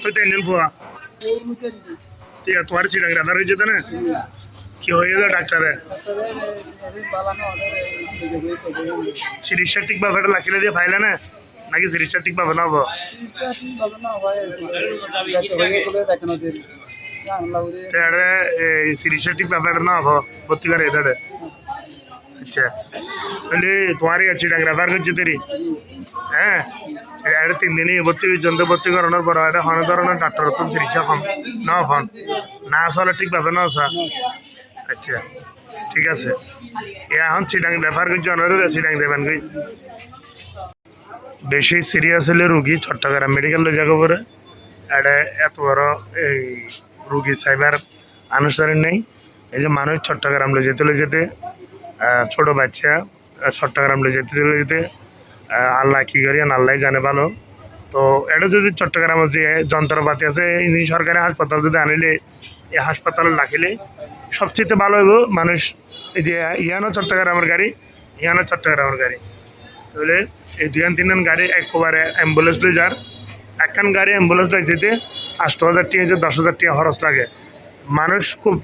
তো তেল পোয়া তোমার চিটাং রাধার হয়েছে তো না কি হয়ে যায় ডাক্তারে চিকিৎসা ঠিক ভাবে লাখিলে দিয়ে ফাইলে না নাকি চিকিৎসা ঠিক ভাবে না হবো চিকিৎসা ঠিক ভাবে না হবো ভর্তি করে এটা আচ্ছা তাহলে তোমার চিটাং রাধার হয়েছে তেরি হ্যাঁ এটা 3 দিনই ভর্তি যন্ত্র ভর্তি করানোর পর এটা কোনো ধরনের ডাক্তার তো চিকিৎসা কম না ফোন না আসলে ঠিকভাবে না আসা আচ্ছা ঠিক আছে এখন চিটাং রেফার করছি অনারে চিটাং দেবেন কই বেশি সিরিয়াস হলে রুগী চট্টগ্রাম মেডিকেল লই যাবো পরে এটা এত বড় এই রুগী সাইবার আনুষ্ঠানিক নেই এই যে মানুষ চট্টগ্রাম লই যেতে ছোট বাচ্চা চট্টগ্রাম লই যেতে আল্লাহ কি করি আল্লাহ জানে ভালো তো এটা যদি চট্টগ্রামে যে যন্ত্রপাতি আছে সরকারি হাসপাতাল যদি আনিলে এই হাসপাতালে রাখিলে সবচেয়ে ভালো হইব মানুষ এই যে ইয়ানো চট্টগ্রামের গাড়ি ইয়ানো চট্টগ্রামের গাড়ি তাহলে এই 2-3 গাড়ি একবারে অ্যাম্বুলেন্স লই যার একখান গাড়ি অ্যাম্বুলেন্স লই যেতে 8,000 টাকা যে 10,000 টাকা খরচ লাগে মানুষ খুব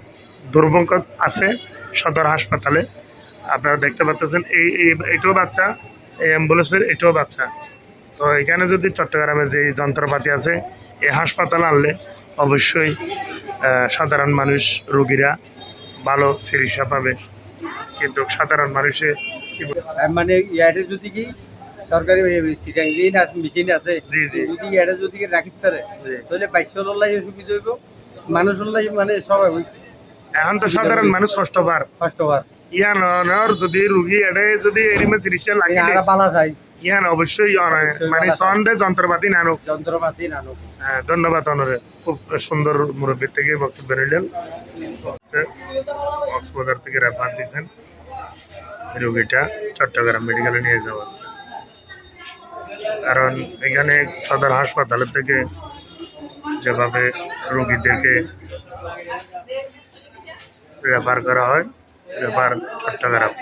দুর্ভোগ আছে সদর হাসপাতালে আপনারা দেখতে পাচ্ছেন এইটাও বাচ্চা এই অ্যাম্বুলেন্সের এটাও বাচ্চা তো এখানে যদি চট্টগ্রামে যে যন্ত্রপাতি আছে এই হাসপাতালে আনলে অবশ্যই সাধারণ মানুষ রোগীরা ভালো চিকিৎসা পাবে কিন্তু সাধারণ মানুষে মানে ইয়াতে যদি কি সরকারি মেশিন আছে জি জি যদি ইয়াতে যদি রাখি পারে তাহলে বাইশলাই সুবিধা হইব মানুষ মানে সবাই এখন তো সাধারণ মানুষ কষ্টবার ইয়ানোর যদি রুগী এড়ে যদি এরিমে চিকিৎসা লাগে পালা যায় ইয়ান অবশ্যই মানে সন্দেহ যন্ত্রপাতি নানুক হ্যাঁ ধন্যবাদ অনরে খুব সুন্দর মুরব্বীর থেকে বক্তব্য নিলেন কক্সবাজার থেকে রেফার দিয়েছেন রোগীটা চট্টগ্রাম মেডিকেলে নিয়ে যাওয়া হচ্ছে কারণ এখানে সদর হাসপাতালের থেকে যেভাবে রোগীদেরকে রেফার করা হয় রেফার চট্টগ্রাম